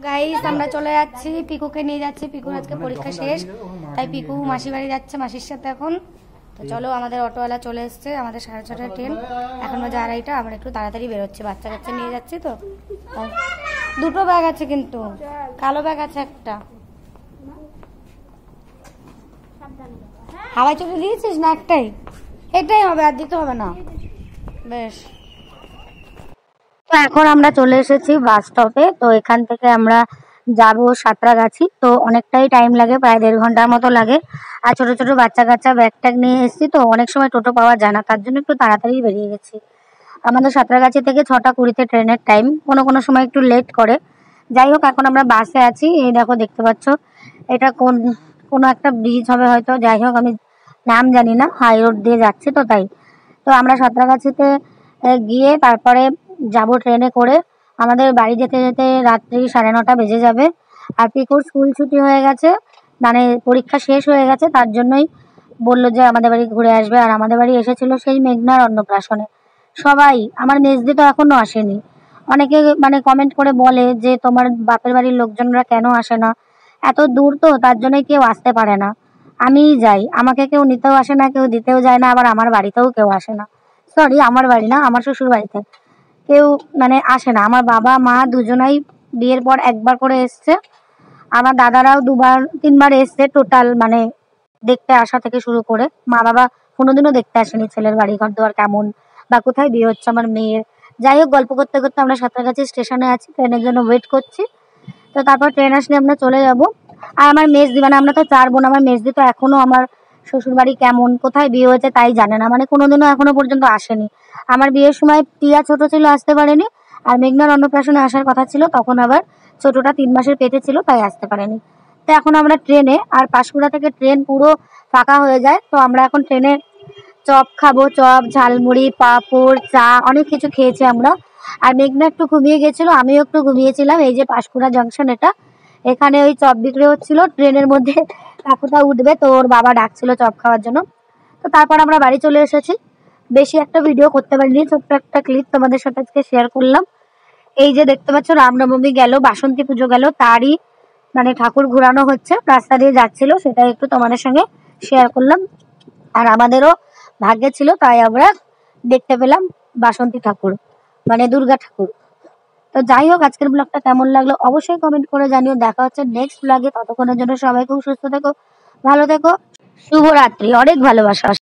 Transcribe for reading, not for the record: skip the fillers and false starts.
Guys আমরা চলে যাচ্ছি, পিকুকে নিয়ে যাচ্ছি। পিকুর আজকে পরীক্ষা শেষ, তাই পিকু মাসি বাড়ি যাচ্ছে মাসির সাথে এখন। তো চলো, আমাদের অটোওয়ালা চলে এসছে, আমাদের 6:30টার ট্রেন, এখন বাজে 2:30। আমরা একটু তাড়াতাড়ি বেরোচ্ছি, বাচ্চা কাচ্চা নিয়ে যাচ্ছি। তো দুটো ব্যাগ আছে, কিন্তু কালো ব্যাগ আছে একটা। হাওয়াই চলে দিয়েছিস না? একটাই, এটাই হবে, আর দিতে হবে না। বেশ, তো এখন আমরা চলে এসেছি বাস স্টপে। তো এখান থেকে আমরা যাব সাঁতরাগাছি। তো অনেকটাই টাইম লাগে, প্রায় 1.5 ঘন্টার মতো লাগে। আর ছোট ছোট বাচ্চা কাচ্চা ব্যাগ ট্যাগ নিয়ে এসেছি, তো অনেক সময় টোটো পাওয়া যায় না, তার জন্য একটু তাড়াতাড়ি বেরিয়ে গেছি। আমাদের সাঁতরাগাছি থেকে 6:20-তে ট্রেনের টাইম, কোনো কোনো সময় একটু লেট করে। যাই হোক, এখন আমরা বাসে আছি। এই দেখো, দেখতে পাচ্ছ, এটা কোনো একটা ব্রিজ হবে হয়তো। যাই হোক, আমি নাম জানি না, হাই রোড দিয়ে যাচ্ছি তো তাই। তো আমরা সাঁতরাগাছিতে গিয়ে তারপরে যাব ট্রেনে করে। আমাদের বাড়ি যেতে যেতে রাত্রি 9:30 বেজে যাবে। আর পিকুর স্কুল ছুটি হয়ে গেছে, মানে পরীক্ষা শেষ হয়ে গেছে, তার জন্যই বললো যে আমাদের বাড়ি ঘুরে আসবে। আর আমাদের বাড়ি এসেছিল সেই মেঘনার অন্নপ্রাশনে সবাই। আমার মেজদি তো এখনো আসেনি। অনেকে মানে কমেন্ট করে বলে যে তোমার বাপের বাড়ির লোকজনরা কেন আসে না, এত দূর তো, তার জন্যই কেউ আসতে পারে না। আমিই যাই, আমাকে কেউ নিতেও আসে না, কেউ দিতেও যায় না, আবার আমার বাড়িতেও কেউ আসে না। সরি, আমার বাড়ি না, আমার শ্বশুর বাড়িতে কেউ মানে আসে না। আমার বাবা মা দুজনাই বিয়ের পর একবার করে এসছে, আমার দাদারাও 2-3বার এসছে টোটাল, মানে দেখতে আসা থেকে শুরু করে। মা বাবা কোনোদিনও দেখতে আসেনি ছেলের বাড়ি ঘর দুয়ার কেমন বা কোথায় বিয়ে হচ্ছে আমার মেয়ের। যাই হোক, গল্প করতে করতে আমরা সাঁতরাগাছি স্টেশনে আছি, ট্রেনের জন্য ওয়েট করছি। তো তারপর ট্রেন আসলে আমরা চলে যাব। আর আমার মেজদি, মানে আমরা তো 4 বোন, আমার মেজদি তো এখনো আমার শ্বশুর বাড়ি কেমন কোথায় বিয়ে হয়েছে তাই জানে না, মানে কোনোদিনও এখনো পর্যন্ত আসেনি। আমার বিয়ের সময় টিয়া ছোট ছিল, আসতে পারেনি। আর মেঘনার অন্নপ্রাশনে আসার কথা ছিল, তখন আবার ছোটটা 3 মাসের পেটে ছিল, তাই আসতে পারেনি। তো এখন আমরা ট্রেনে, আর পাঁশকুড়া থেকে ট্রেন পুরো ফাঁকা হয়ে যায়। তো আমরা এখন ট্রেনে চপ খাবো, চপ, ঝালমুড়ি, পাঁপড়, চা, অনেক কিছু খেয়েছি আমরা। আর মেঘনা একটু ঘুমিয়ে গেছিল, আমিও একটু ঘুমিয়েছিলাম। এই যে পাঁশকুড়া জাংশন, এটা, এখানে ওই চপ বিক্রি হচ্ছিল। ট্রেনের মধ্যে কাকুটা উঠবে, তো ওর বাবা ডাকছিল চপ খাওয়ার জন্য। তো তারপর আমরা বাড়ি চলে এসেছি। বেশি একটা ভিডিও করতে পারিনি, ছোট্ট একটা ক্লিপ তোমাদের সাথে আজকে শেয়ার করলাম। এই যে দেখতে পাচ্ছ, রামনবমী গেল, বাসন্তী পুজো গেল, তারই মানে ঠাকুর ঘোরানো হচ্ছে, রাস্তা দিয়ে যাচ্ছিল, সেটা একটু তোমাদের সঙ্গে শেয়ার করলাম। আর আমাদেরও ভাগ্যে ছিল, তাই আমরা দেখতে পেলাম বাসন্তী ঠাকুর, মানে দুর্গা ঠাকুর। তো যাই হোক, আজকের ব্লগটা কেমন লাগলো অবশ্যই কমেন্ট করে জানিও। দেখা হচ্ছে নেক্সট ব্লগে, ততক্ষণের জন্য সবাই খুব সুস্থ থেকো, ভালো থেকো, শুভরাত্রি, অনেক ভালোবাসা।